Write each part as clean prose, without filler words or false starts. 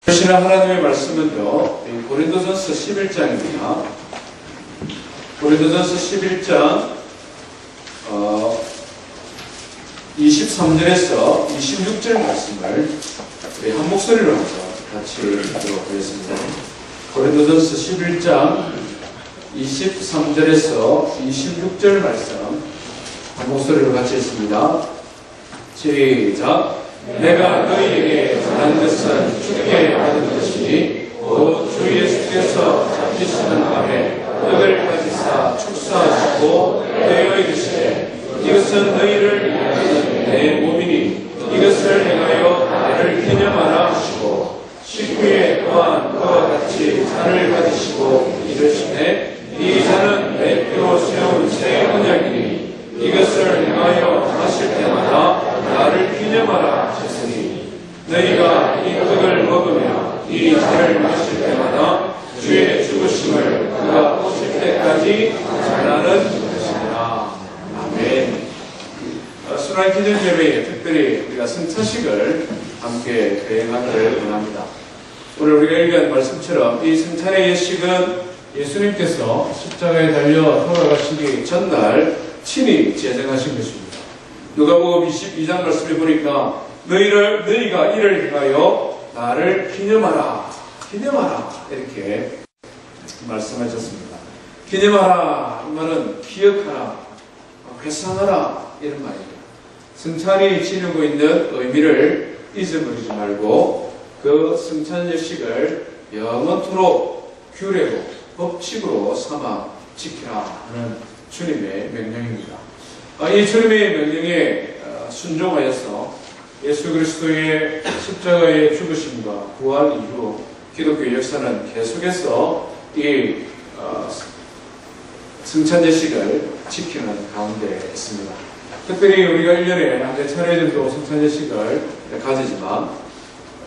주시는 하나님의 말씀은요, 고린도전서 11장입니다. 고린도전서 11장 23절에서 26절 말씀을 우리 한 목소리로 한번 같이 읽도록 하겠습니다. 고린도전서 11장 23절에서 26절 말씀 한 목소리로 같이 읽습니다. 시작. 내가 너희에게 전한 것은 주께 받은 것이니 곧 주 예수께서 잡히시는 밤에 떡을 가지사 축사하시고 내어 이르시되 이것은 너희를 위하여 내 몸이니 이것을 행하여 나를 기념하라 하시고 식후에 또한 그와 같이 잔을 가지시고 이르시되 이 잔은 내 피로 세운 새 언약이니 이것을 행하여 마실 때마다 나를 기념하라 하셨으니 너희가 이 떡을 먹으며 이 잔을 마실 때마다 주의 죽으심을 그가 오실 때까지 전하는 것이니라. 아멘. 순환 기념 예배에 특별히 우리가 성찬식을 함께 대행하기를 원합니다. 오늘 우리가 읽은 말씀처럼 이 성찬의 예식은 예수님께서 십자가에 달려 돌아가시기 전날 친히 제정하신 것입니다. 누가복음 22장 말씀에 보니까 너희가 이를 행하여 나를 기념하라 이렇게 말씀하셨습니다. 기념하라 이 말은 기억하라, 회상하라 이런 말입니다. 성찬이 지니고 있는 의미를 잊어버리지 말고 그 성찬 예식을 영원토록 규례로 법칙으로 삼아 지키라 하는 주님의 명령입니다. 이 주님의 명령에 순종하여서 예수 그리스도의 십자가의 죽으심과 부활 이후 기독교 역사는 계속해서 이 성찬 예식을 지키는 가운데 있습니다. 특별히 우리가 1년에 한 차례 정도 성찬 예식을 가지지만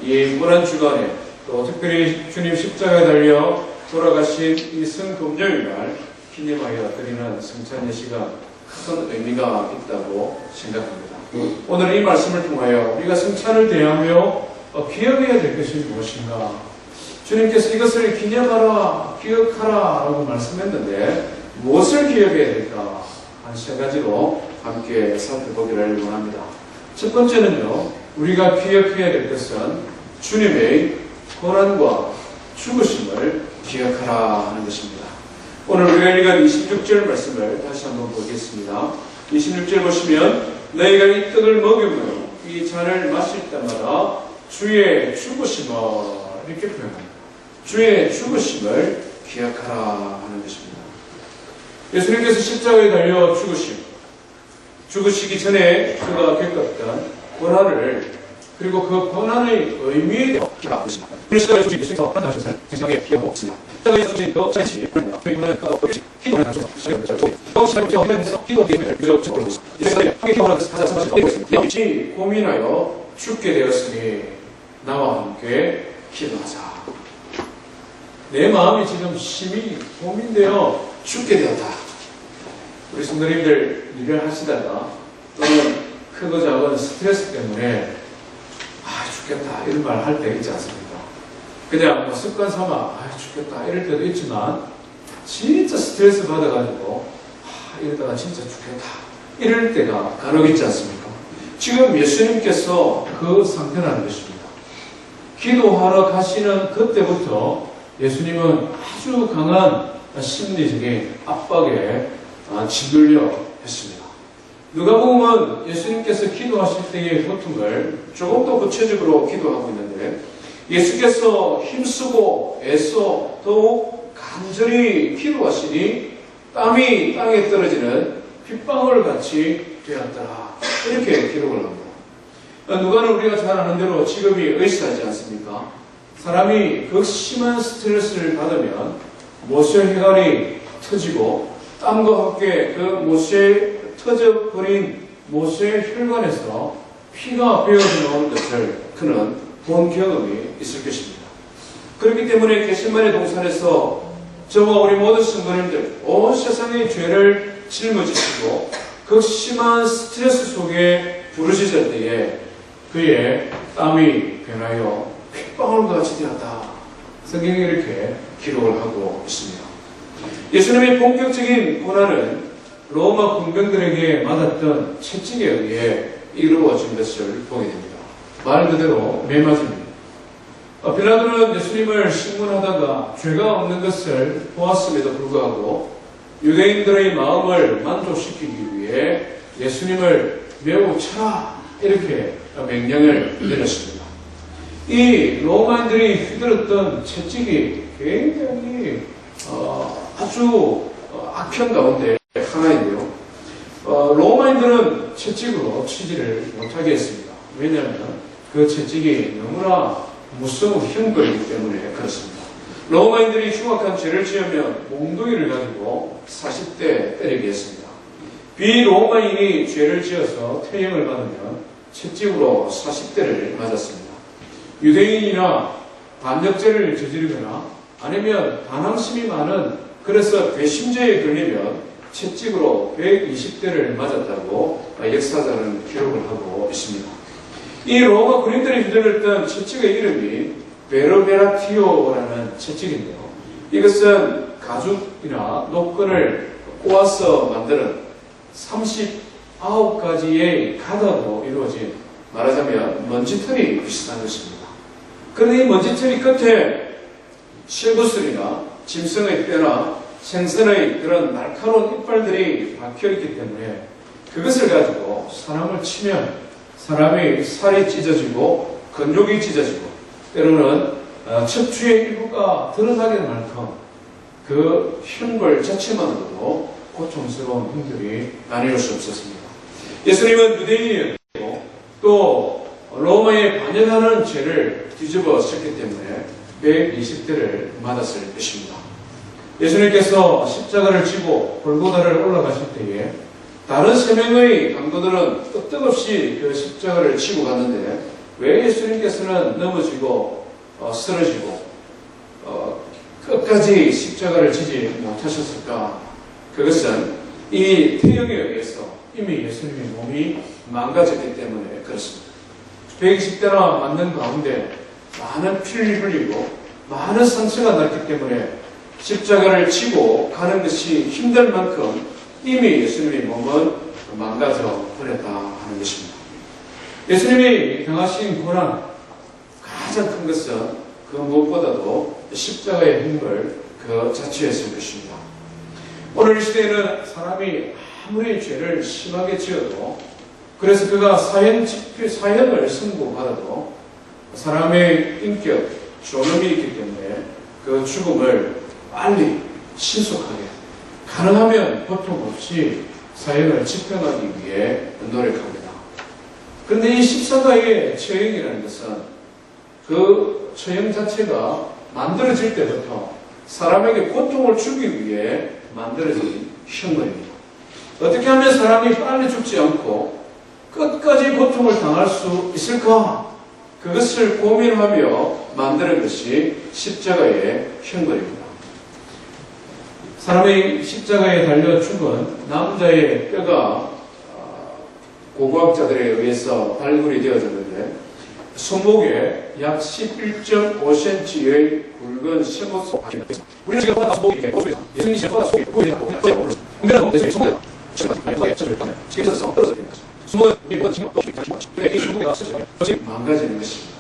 이 무난 주간에 또 특별히 주님 십자가에 달려 돌아가신 이 성금요일날 기념하여 드리는 성찬 예식은 큰 의미가 있다고 생각합니다. 오늘 이 말씀을 통하여 우리가 성찬을 대하며 기억해야 될 것이 무엇인가? 주님께서 이것을 기념하라, 기억하라 라고 말씀했는데 무엇을 기억해야 될까? 한 세 가지로 함께 살펴보기를 원합니다. 첫 번째는요, 우리가 기억해야 될 것은 주님의 고난과 죽으심을 기억하라 하는 것입니다. 오늘 우리가 읽은 26절 말씀을 다시 한번 보겠습니다. 26절 보시면 너희가 이 떡을 먹으며 이 잔을 마실 때마다 주의 죽으심을 이렇게 표현합니다. 주의 죽으심을 기억하라 하는 것입니다. 예수님께서 십자가에 달려 죽으시기 전에 그가 겪었던 고난을 그리고 그 고난의 의미에 대해 기억하고 있습니다. 그리스도의 예수님께서 만나셔서 생생하게 기억하고 있습니다. 십자가에서 주신 그 자신이 저희는 기도를 하셔서 이 고민하여 죽게 되었으니 나와 함께 기도하자. 내 마음이 지금 심히 고민되어 죽게 되었다. 우리 성도님들 일을 하시다가 또는 크고 작은 스트레스 때문에 죽겠다 이런 말 할 때 있지 않습니까? 그냥 뭐 습관 삼아 죽겠다 이럴 때도 있지만 진짜 스트레스 받아가지고 이러다가 진짜 죽겠다 이럴 때가 간혹 있지 않습니까? 지금 예수님께서 그 상태라는 것입니다. 기도하러 가시는 그때부터 예수님은 아주 강한 심리적인 압박에 짓눌려 했습니다. 누가복음은 예수님께서 기도하실 때의 고통을 조금 더 구체적으로 기도하고 있는데 예수께서 힘쓰고 애써 더욱 간절히 기도하시니 땀이 땅에 떨어지는 빗방울 같이 되었더라 이렇게 기록을 합니다. 누가는 우리가 잘 아는 대로 직업이 의사이지 않습니까? 사람이 극심한 스트레스를 받으면 못의 혈관이 터지고 땀과 함께 그 못에 터져버린 못의 혈관에서 피가 배어져 나오는 것을 그는 본 경험이 있을 것입니다. 그렇기 때문에 겟세마네 동산에서 저와 우리 모든 성도님들 온 세상의 죄를 짊어지시고 극심한 스트레스 속에 부르짖을 때에 그의 땀이 변하여 핏방울과 같이 되었다. 성경이 이렇게 기록을 하고 있습니다. 예수님의 본격적인 고난은 로마 군병들에게 맞았던 채찍에 의해 이루어진 것을 보게 됩니다. 말 그대로 매맞습니다. 빌라도는 예수님을 신문하다가 죄가 없는 것을 보았음에도 불구하고 유대인들의 마음을 만족시키기 위해 예수님을 매우 쳐라 이렇게 명령을 내렸습니다. 이 로마인들이 휘둘렀던 채찍이 굉장히 아주 악한 가운데 하나인데요. 로마인들은 채찍으로 치지를 못하게 했습니다. 왜냐하면 그 채찍이 너무나 무서운 형벌이기 때문에 그렇습니다. 로마인들이 흉악한 죄를 지으면 몽둥이를 가지고 40대 때리게 했습니다. 비로마인이 죄를 지어서 퇴형을 받으면 채찍으로 40대를 맞았습니다. 유대인이나 반역죄를 저지르거나 아니면 반항심이 많은 그래서 배심죄에 걸리면 채찍으로 120대를 맞았다고 역사자는 기록을 하고 있습니다. 이 로마 군인들이 휘둘렀던 채찍의 이름이 베르베라티오라는 채찍인데요. 이것은 가죽이나 노끈을 꼬아서 만드는 39가지의 가닥으로 이루어진 말하자면 먼지털이 비슷한 것입니다. 그런데 이 먼지털이 끝에 실구슬이나 짐승의 뼈나 생선의 그런 날카로운 이빨들이 박혀있기 때문에 그것을 가지고 사람을 치면 사람의 살이 찢어지고 근육이 찢어지고 때로는 척추의 일부가 드러나게 될 만큼 그 형벌 자체만으로도 고통스러운 형들이 나뉠 수 없었습니다. 예수님은 유대인이었고 또 로마에 반역하는 죄를 뒤집어 쳤기 때문에 120대를 맞았을 것입니다. 예수님께서 십자가를 지고 골고다를 올라가실 때에 다른 세 명의 강도들은 끄떡없이 그 십자가를 지고 갔는데 왜 예수님께서는 넘어지고 쓰러지고 끝까지 십자가를 지지 못하셨을까? 그것은 이 태형에 의해서 이미 예수님의 몸이 망가졌기 때문에 그렇습니다. 120대나 맞는 가운데 많은 피를 흘리고 많은 상처가 났기 때문에 십자가를 지고 가는 것이 힘들 만큼 이미 예수님의 몸은 망가져 버렸다 하는 것입니다. 예수님이 당하신 고난 가장 큰 것은 그 무엇보다도 십자가의 힘을 그 자체였을 것입니다. 오늘 이 시대에는 사람이 아무리 죄를 심하게 지어도 그래서 그가 사형을 선고받아도 사람의 인격, 존엄이 있기 때문에 그 죽음을 빨리 신속하게 가능하면 고통 없이 사형을 집행하기 위해 노력합니다. 그런데 이 십자가의 처형이라는 것은 그 처형 자체가 만들어질 때부터 사람에게 고통을 주기 위해 만들어진 형벌입니다. 어떻게 하면 사람이 빨리 죽지 않고 끝까지 고통을 당할 수 있을까? 그것을 고민하며 만드는 것이 십자가의 형벌입니다. 사람의 십자가에 달려 죽은 남자의 뼈가 고고학자들에 의해서 발굴이 되어졌는데 손목에 약 11.5cm의 굵은 쇠못 우리는 지금 손목이 예수님이 손목이 망가지는 것입니다.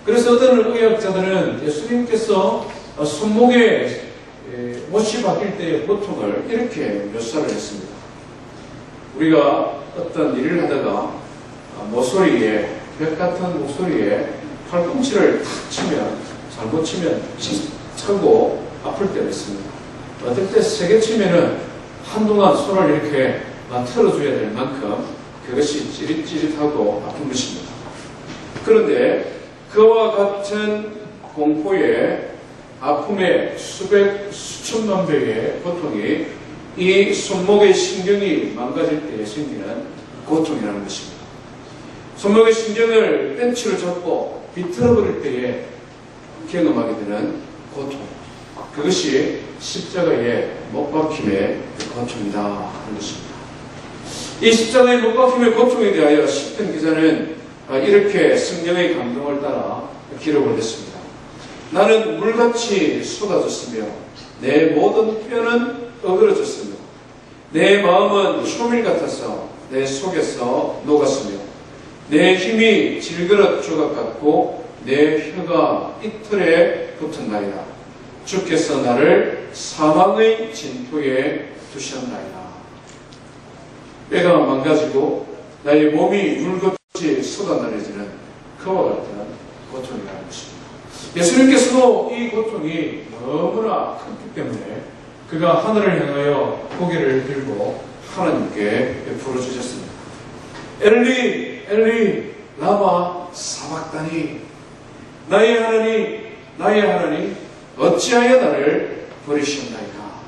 그래서 어떤 의학자들은 예수님께서 손목에 못이 박힐 때의 고통을 이렇게 묘사를 했습니다. 우리가 어떤 일을 하다가 모서리에 벽 같은 목소리에 팔꿈치를 탁 치면 잘못 치면 차고 아플 때가 있습니다. 어떨 때 세게 치면은 한동안 손을 이렇게 틀어줘야 될 만큼 그것이 찌릿찌릿하고 아픈 것입니다. 그런데 그와 같은 공포의 아픔의 수천만 배의 고통이 이 손목의 신경이 망가질 때에 생기는 고통이라는 것입니다. 손목의 신경을 벤치로 잡고 비틀어버릴 때에 경험하게 되는 고통. 그것이 십자가의 못 박힘의 고통이다 하는 것입니다. 이 십자가의 못 박힘의 고통에 대하여 시편 기자는 이렇게 성령의 감동을 따라 기록을 했습니다. 나는 물같이 쏟아졌으며 내 모든 뼈는 어그러졌으며 내 마음은 소밀 같아서 내 속에서 녹았으며 내 힘이 질그릇 조각 같고 내 혀가 이틀에 붙었나이다. 주께서 나를 사망의 진토에 두셨나이다. 뼈가 망가지고 나의 몸이 물같이 쏟아내려지는 그와 같은 고통이라는 것입니다. 예수님께서도 이 고통이 너무나 컸기 때문에 그가 하늘을 향하여 고개를 들고 하나님께 부르짖었습니다. 엘리 엘리 라마 사박다니, 나의 하나님 나의 하나님 어찌하여 나를 버리셨나이까.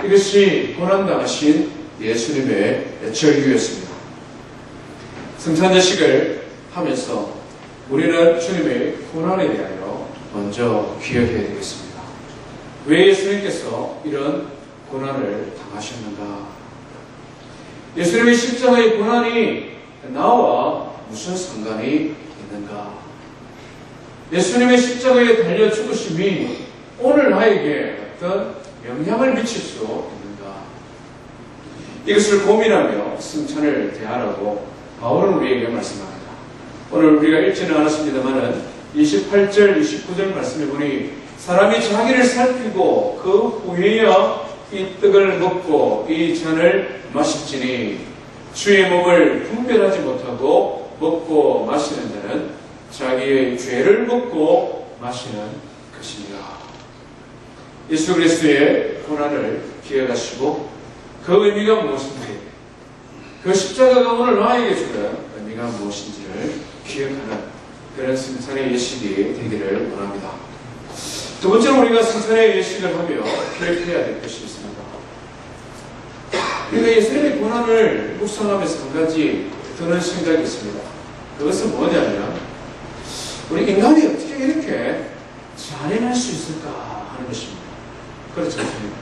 이것이 고난당하신 예수님의 절규였습니다. 성찬제식을 하면서 우리는 주님의 고난에 대하여 먼저 기억해야 되겠습니다. 왜 예수님께서 이런 고난을 당하셨는가? 예수님의 십자가의 고난이 나와 무슨 상관이 있는가? 예수님의 십자가에 달려 죽으심이 오늘 나에게 어떤 영향을 미칠 수 있는가? 이것을 고민하며 승천을 대하라고 바울은 우리에게 말씀합니다. 오늘 우리가 읽지는 않았습니다만은 28절, 29절 말씀해 보니 사람이 자기를 살피고 그 후에야 이 떡을 먹고 이 잔을 마실지니 주의 몸을 분별하지 못하고 먹고 마시는 자는 자기의 죄를 먹고 마시는 것입니다. 예수 그리스도의 고난을 기억하시고 그 의미가 무엇인지, 그 십자가가 오늘 나에게 주는 의미가 무엇인지를 기억하는 그런 승찬의 예식이 되기를 원합니다. 두 번째로 우리가 승찬의 예식을 하며 기억해야 될 것이 있습니다. 우리가 예수님의 고난을 묵상하면서 한 가지 드는 생각이 있습니다. 그것은 뭐냐면 우리 인간이 어떻게 이렇게 잔인할 수 있을까 하는 것입니다. 그렇지 않습니까?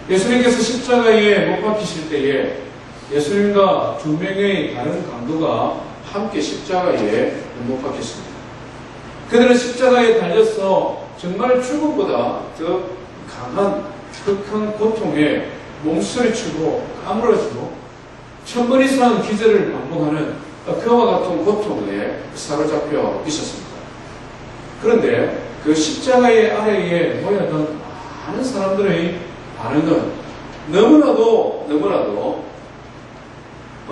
예수님께서 십자가에 못 박히실 때에 예수님과 두 명의 다른 강도가 함께 십자가에 못 박혔습니다. 그들은 십자가에 달려서 정말 죽음보다 더 강한 극한 고통에 몸서리치고 까무러지고 1000번 이상 기절을 반복하는 그와 같은 고통에 사로잡혀 있었습니다. 그런데 그 십자가의 아래에 모여있던 많은 사람들의 반응은 너무나도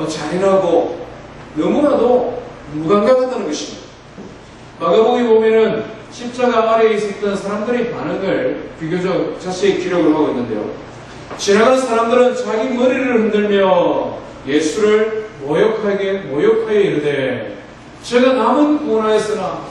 잔인하고 너무나도 무감각하다는 것입니다. 마가복음 보면은 십자가 아래에 있었던 사람들의 반응을 비교적 자세히 기록을 하고 있는데요. 지나간 사람들은 자기 머리를 흔들며 예수를 모욕하여 이르되 제가 남은 고난에서나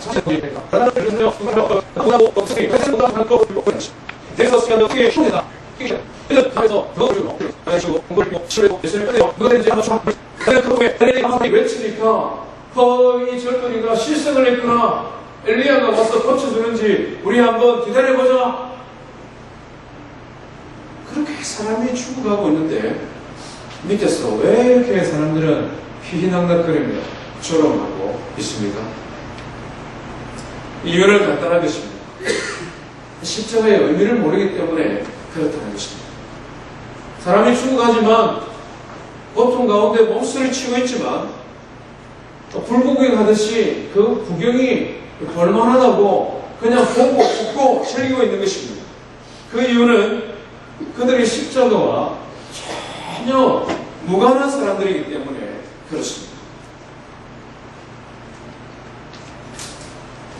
외치니까 이 젊은이가 실성을 했구나, 엘리야가 와서 고쳐주는지 우리 한번 기다려보자. 그렇게 사람이 죽어가고 있는데 밑에서 왜 이렇게 사람들은 희희낙낙거리며 조롱하고 있습니까? 이유는 간단한 것입니다. 십자가의 의미를 모르기 때문에 그렇다는 것입니다. 사람이 죽어가지만 고통 가운데 몸소리 치고 있지만 불구경하듯이 그 구경이 볼만하다고 그냥 보고 웃고 즐기고 있는 것입니다. 그 이유는 그들의 십자가와 전혀 무관한 사람들이기 때문에 그렇습니다.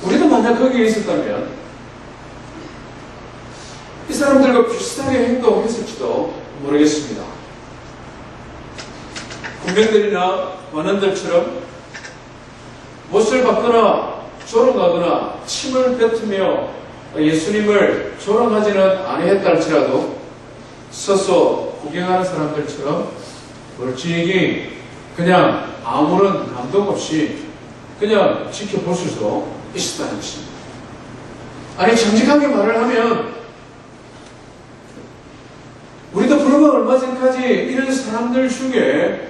우리도 만약 거기에 있었다면 이 사람들과 비슷하게 행동했을지도 모르겠습니다. 군병들이나 관원들처럼 못을 받거나 조롱하거나 침을 뱉으며 예수님을 조롱하지는 아니했다 할지라도 서서 구경하는 사람들처럼 멀찍이 그냥 아무런 감동 없이 그냥 지켜볼 수도 있었다는 것입니다. 아니, 정직하게 말을 하면 우리도 불과 얼마 전까지 이런 사람들 중에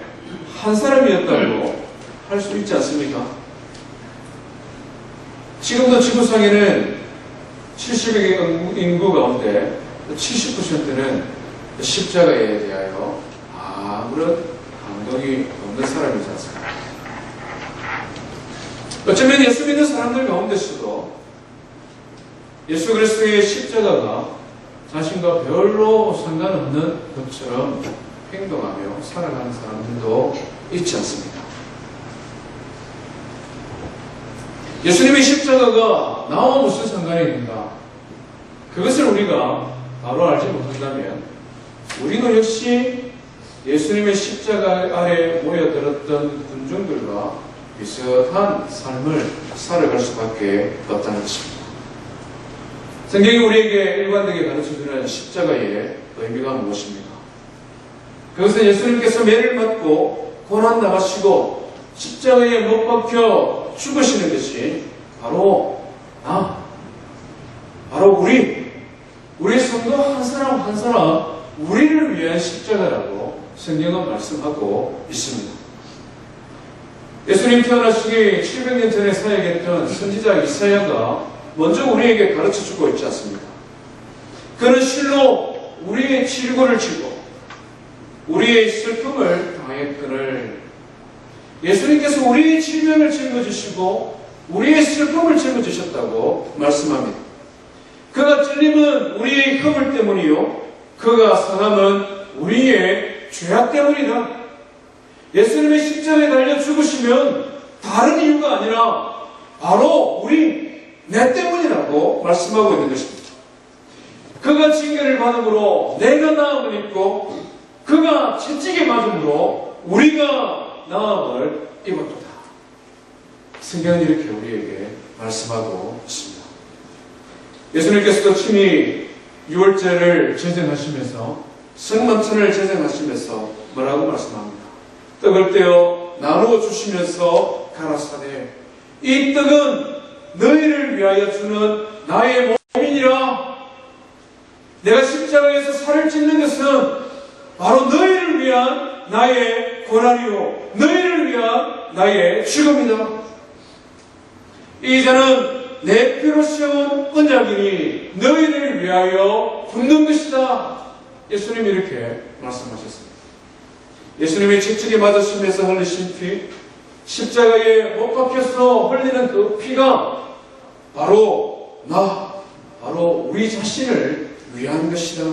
한 사람이었다고 할 수 있지 않습니까? 지금도 지구상에는 70의 인구 가운데 70%는 십자가에 대하여 아무런 감동이 없는 사람이지 않습니까? 어쩌면 예수 믿는 사람들 가운데서도 예수 그리스도의 십자가가 자신과 별로 상관없는 것처럼 행동하며 살아가는 사람들도 있지 않습니까? 예수님의 십자가가 나와 무슨 상관이 있는가? 그것을 우리가 바로 알지 못한다면 우리는 역시 예수님의 십자가 아래 모여들었던 군중들과 비슷한 삶을 살아갈 수밖에 없다는 것입니다. 성경이 우리에게 일관되게 가르쳐주는 십자가의 의미가 무엇입니까? 그것은 예수님께서 매를 맞고 고난당하시고 십자가에 못 박혀 죽으시는 것이 바로 우리 성도 한 사람 한 사람 우리를 위한 십자가라고 성경은 말씀하고 있습니다. 예수님 태어나시기 700년 전에 사역했던 선지자 이사야가 먼저 우리에게 가르쳐주고 있지 않습니까? 그는 실로 우리의 질고를 지고 우리의 슬픔을 당했거늘 예수님께서 우리의 질병을 짊어지시고 우리의 슬픔을 짊어지셨다고 말씀합니다. 그가 찔림은 우리의 허물 때문이요 그가 상함은 우리의 죄악 때문이다. 예수님의 십자가에 달려 죽으시면 다른 이유가 아니라 바로 내 때문이라고 말씀하고 있는 것입니다. 그가 징계를 받음으로 내가 나음을 입고 그가 채찍에 맞음으로 우리가 나음을 입었도다. 성경은 이렇게 우리에게 말씀하고 있습니다. 예수님께서도 친히 유월절을 제정하시면서 성만찬을 제정하시면서 뭐라고 말씀합니다. 떡을 떼어 나누어 주시면서 가라사대 이 떡은 너희를 위하여 주는 나의 몸이니라. 내가 십자가에서 살을 찢는 것은 바로 너희를 위한 나의 고난이요 너희를 위한 나의 죽음이다. 이 자는 내 피로 세운 언약이니 너희를 위하여 붓는 것이다. 예수님이 이렇게 말씀하셨습니다. 예수님이 채찍에 맞으시면서 흘리신 피, 십자가에 못 박혀서 흘리는 그 피가 바로 우리 자신을 위한 것이다.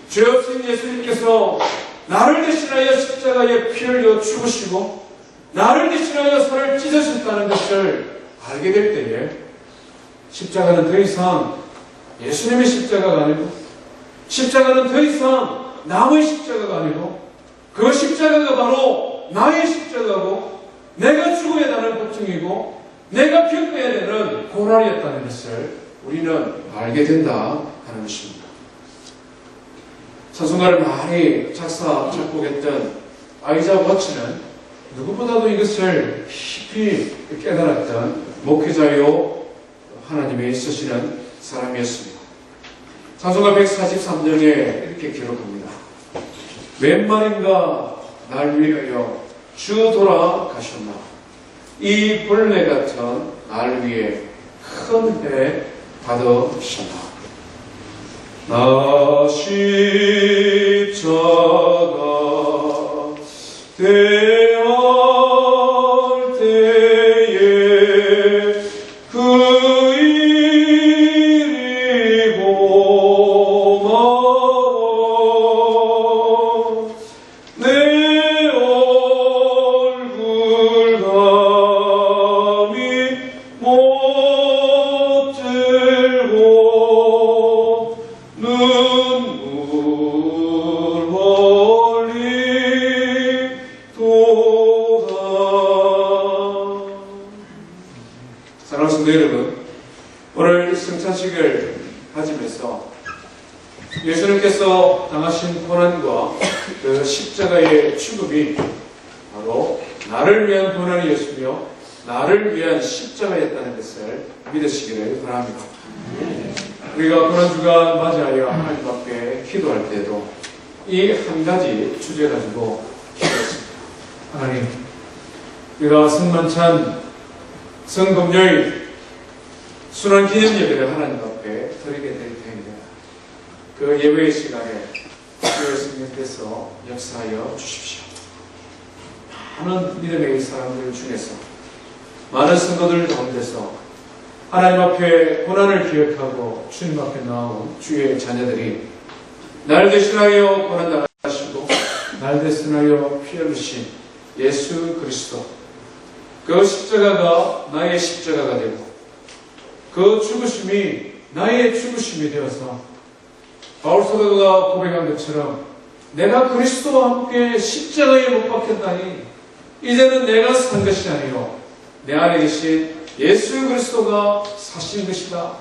죄 없으신 예수님께서 나를 대신하여 십자가에 피 흘려 죽으시고 나를 대신하여 살을 찢으셨다는 것을 알게 될 때에 십자가는 더 이상 예수님의 십자가가 아니고 십자가는 더 이상 남의 십자가가 아니고 그 십자가가 바로 나의 십자가고 내가 죽어야 하는 고통이고 내가 겪어야 되는 고난이었다는 것을 우리는 알게 된다 하는 것입니다. 찬송가를 많이 작곡했던 아이자 워치는 누구보다도 이것을 깊이 깨달았던 목회자요 하나님의 쓰시는 사람이었습니다. 찬송가 143장에 이렇게 기록합니다. 웬 말인가 날 위하여 주 돌아가셨나 이 벌레 같은 날 위해 큰 배 받으셨나. 나 십자가 대할 때에 그 일이 고마워 내 얼굴 감히 못 들고 눈물 흘리도다. 사랑하는 성도 여러분, 오늘 성찬식을 가지면서 예수님께서 당하신 고난과 그 십자가의 죽음이 바로 나를 위한 고난이었으며 나를 위한 십자가였다는 것을 믿으시기를 바랍니다. 우리가 고난주간 맞이하여 하나님 앞에 기도할 때도 이 한 가지 주제 가지고 기도했습니다. 하나님, 우리가 성만찬, 성금요일 순환 기념 예배를 하나님 앞에 드리게 될 텐데 그 예배의 시간에 주의 성령께서 역사하여 주십시오. 많은 믿음의 사람들 중에서 많은 성도들 가운데서 하나님 앞에 고난을 기억하고 주님 앞에 나온 주의 자녀들이 날 대신하여 고난 당하시고 날 대신하여 피 흘리신 예수 그리스도, 그 십자가가 나의 십자가가 되고 그 죽으심이 나의 죽으심이 되어서 바울 사도가 고백한 것처럼 내가 그리스도와 함께 십자가에 못 박혔다니 이제는 내가 산 것이 아니요 내 안에 계신 예수 그리스도가 사신 것이다.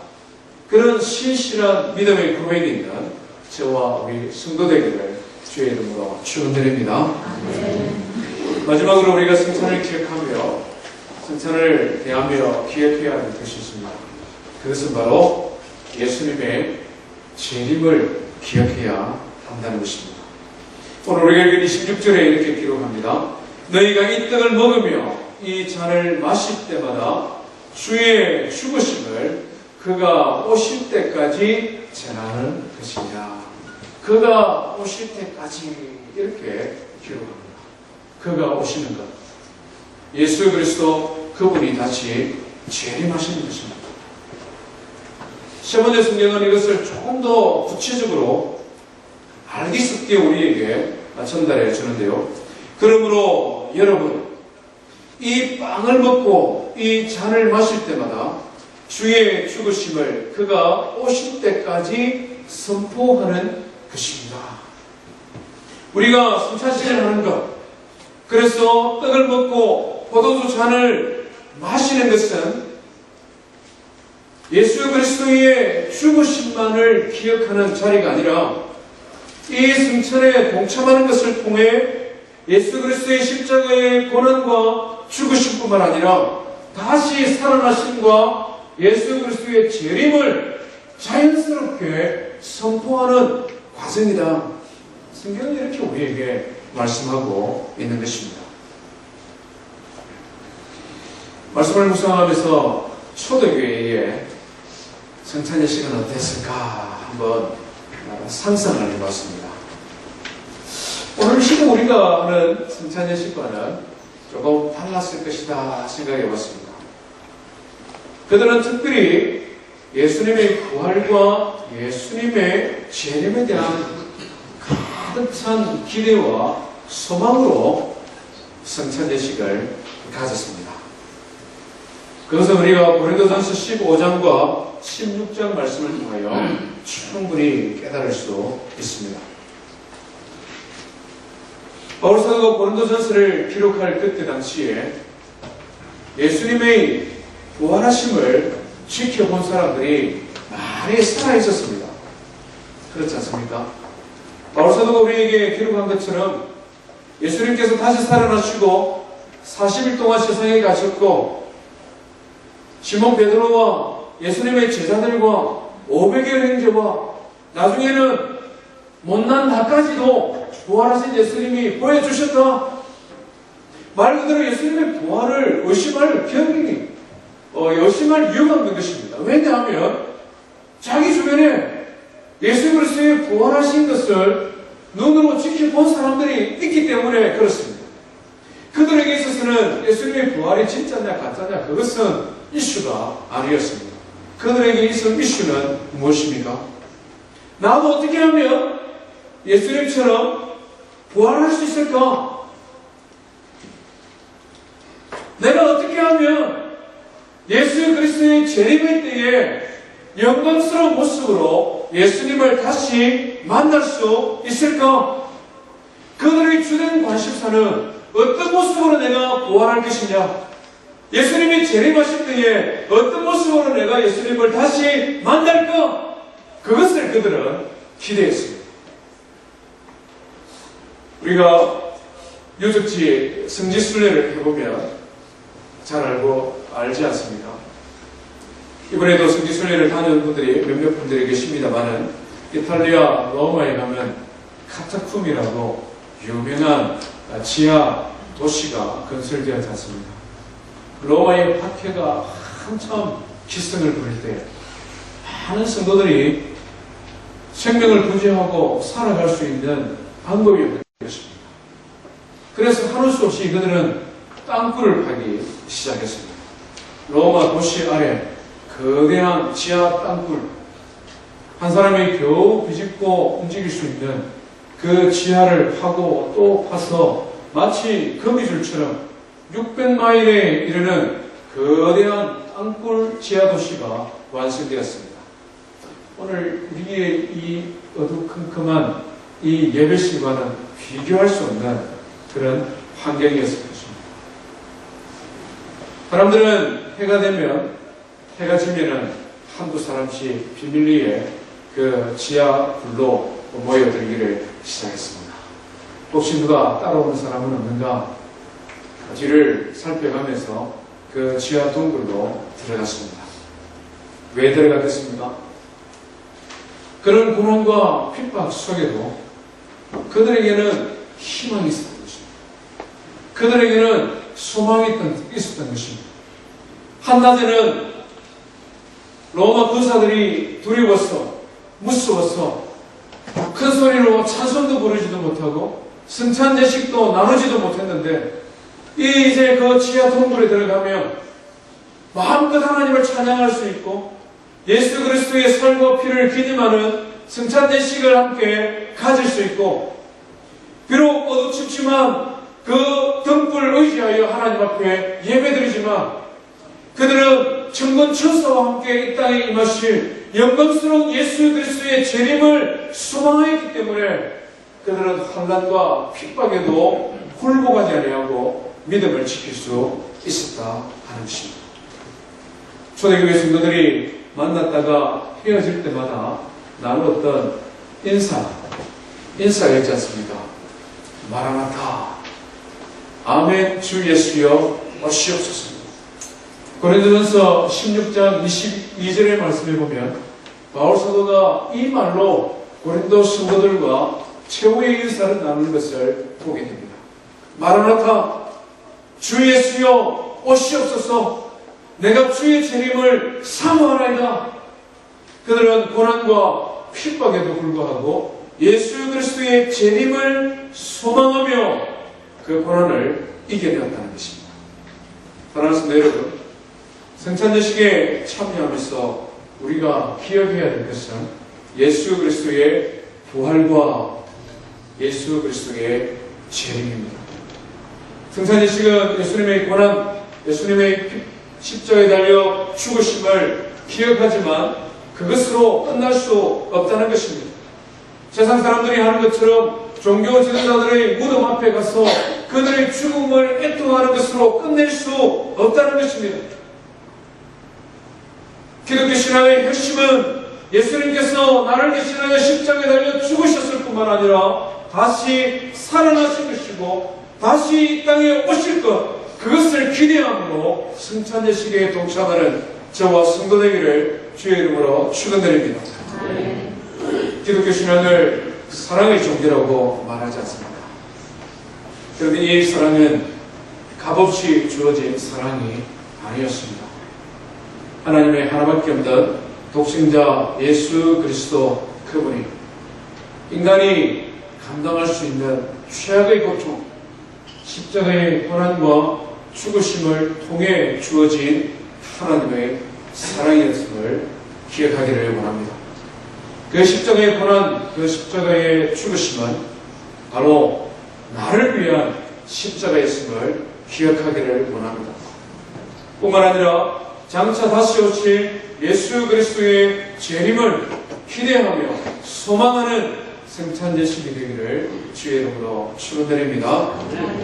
그런 신실한 믿음의 고백이 있는 저와 우리 성도 되기를 주의 이름으로 축원드립니다. 마지막으로 우리가 성찬을 기억하며 성찬을 대하며 기억해야 하는 것이 있습니다. 그것은 바로 예수님의 재림을 기억해야 한다는 것입니다. 오늘 우리가 읽은 26절에 이렇게 기록합니다. 너희가 이 떡을 먹으며 이 잔을 마실 때마다 주의 죽으심을 그가 오실 때까지 전하는 것이냐. 그가 오실 때까지 이렇게 기록합니다. 그가 오시는 것. 예수 그리스도 그분이 다시 재림하시는 것입니다. 세 번째 성경은 이것을 조금 더 구체적으로 알기 쉽게 우리에게 전달해 주는데요. 그러므로 여러분, 이 빵을 먹고 이 잔을 마실 때마다 주의 죽으심을 그가 오실 때까지 선포하는 것입니다. 우리가 성찬식을 하는 것, 그래서 떡을 먹고 포도주 잔을 마시는 것은 예수 그리스도의 죽으심만을 기억하는 자리가 아니라 이 성찬에 동참하는 것을 통해 예수 그리스도의 십자가의 고난과 죽으심뿐만 아니라 다시 살아나심과 예수 그리스도의 재림을 자연스럽게 선포하는 과정이다. 성경은 이렇게 우리에게 말씀하고 있는 것입니다. 말씀을 묵상하면서 초대교회의 성찬의 시간 어땠을까 한번 상상을 해봤습니다. 오늘 시간 우리가 하는 성찬의 시간은 조금 달랐을 것이다 생각해봤습니다. 그들은 특별히 예수님의 부활과 예수님의 재림에 대한 가득 찬 기대와 소망으로 성찬예식을 가졌습니다. 그것은 우리가 고린도전서 15장과 16장 말씀을 통하여 충분히 깨달을 수 있습니다. 바울 사도가 고린도전서를 기록할 그때 당시에 예수님의 부활하심을 지켜본 사람들이 많이 살아있었습니다. 그렇지 않습니까? 바울 사도가 우리에게 기록한 것처럼 예수님께서 다시 살아나시고 40일 동안 세상에 가셨고 시몬 베드로와 예수님의 제자들과 500여 형제와 나중에는 못난 나까지도 부활하신 예수님이 보여주셨다. 말 그대로 예수님의 부활을 의심할 이유가 없는 것입니다. 왜냐하면 자기 주변에 예수 그리스도의 부활하신 것을 눈으로 지켜본 사람들이 있기 때문에 그렇습니다. 그들에게 있어서는 예수님의 부활이 진짜냐 가짜냐 그것은 이슈가 아니었습니다. 그들에게 있을 이슈는 무엇입니까? 나도 어떻게 하면 예수님처럼 부활할 수 있을까? 내가 어떻게 하면 예수 그리스도의 재림의 때에 영광스러운 모습으로 예수님을 다시 만날 수 있을까? 그들의 주된 관심사는 어떤 모습으로 내가 부활할 것이냐? 예수님이 재림하실 때에 어떤 모습으로 내가 예수님을 다시 만날까? 그것을 그들은 기대했습니다. 우리가 유적지 성지순례를 해보면 잘 알지 않습니까? 이번에도 성지순례를 다녀온 분들이 몇몇 분들이 계십니다만은 이탈리아 로마에 가면 카타쿰이라고 유명한 지하 도시가 건설되었지 않습니까? 로마의 박해가 한참 기승을 부릴 때 많은 성도들이 생명을 부지하고 살아갈 수 있는 방법이 없는 것입니다. 그래서 하루 수 없이 그들은 땅굴을 파기 시작했습니다. 로마 도시 아래 거대한 지하 땅굴, 한 사람이 겨우 비집고 움직일 수 있는 그 지하를 파고 또 파서 마치 거미줄처럼 600마일에 이르는 거대한 땅굴 지하 도시가 완성되었습니다. 오늘 우리의 이 어두컴컴한 이 예배실과는 비교할 수 없는 그런 환경이었을 것입니다. 사람들은 해가 되면, 해가 지면은 한두 사람씩 비밀리에 그 지하 불로 모여들기를 시작했습니다. 혹시 누가 따라오는 사람은 없는가? 뒤를 살펴가면서 그 지하 동굴로 들어갔습니다. 왜 들어갔겠습니까? 그런 고난과 핍박 속에도 그들에게는 희망이 있었던 것입니다. 그들에게는 소망이 있었던 것입니다. 한낮에는 로마 군사들이 두려워서, 무서워서 큰 소리로 찬송도 부르지도 못하고 승찬제식도 나누지도 못했는데, 이제 그 지하 동굴에 들어가면 마음껏 하나님을 찬양할 수 있고 예수 그리스도의 살과 피를 기념하는 승찬제식을 함께 가질 수 있고, 비록 어두춥지만 그 등불 의지하여 하나님 앞에 예배드리지만 그들은 천군천사와 함께 이 땅에 임하실 영광스러운 예수 그리스도의 재림을 소망하였기 때문에 그들은 환난과 핍박에도 굴복하지 아니하고 믿음을 지킬 수 있었다 하는 것입니다. 초대교회 성도들이 만났다가 헤어질 때마다 나누었던 인사가 있지 않습니까? 마라나타, 아멘, 주 예수여 오시옵소서. 고린도전서 16장 22절의 말씀을 보면 바울 사도가 이 말로 고린도 성도들과 최후의 인사를 나누는 것을 보게 됩니다. 마라나타, 주 예수여 오시옵소서. 내가 주의 재림을 사모하나이다. 그들은 고난과 핍박에도 불구하고 예수 그리스도의 재림을 소망하며 그 고난을 이겨내었다는 것입니다. 사랑하는 성도 여러분, 성찬제식에 참여하면서 우리가 기억해야 될 것은 예수 그리스도의 부활과 예수 그리스도의 재림입니다. 성찬제식은 예수님의 고난, 예수님의 십자가에 달려 죽으심을 기억하지만 그것으로 끝날 수 없다는 것입니다. 세상 사람들이 하는 것처럼 종교 지도자들의 무덤 앞에 가서 그들의 죽음을 애통하는 것으로 끝낼 수 없다는 것입니다. 기독교 신앙의 핵심은 예수님께서 나를 대신하여 십자가에 달려 죽으셨을 뿐만 아니라 다시 살아나신 것이고 다시 이 땅에 오실 것, 그것을 기대함으로 성찬제식에 동참하는 저와 성도 되기를 주의 이름으로 축원드립니다. 기독교 신앙을 사랑의 종교라고 말하지 않습니다. 그런데 이 사랑은 값없이 주어진 사랑이 아니었습니다. 하나님의 하나밖에 없는 독생자 예수 그리스도 그분이 인간이 감당할 수 있는 최악의 고통, 십자가의 고난과 죽으심을 통해 주어진 하나님의 사랑이었음을 기억하기를 원합니다. 그 십자가의 고난, 그 십자가의 죽으심은 바로 나를 위한 십자가였음을 기억하기를 원합니다. 뿐만 아니라 장차 다시 오실 예수 그리스도의 재림을 기대하며 소망하는 성찬제식이 되기를 주의 이름으로 축원드립니다.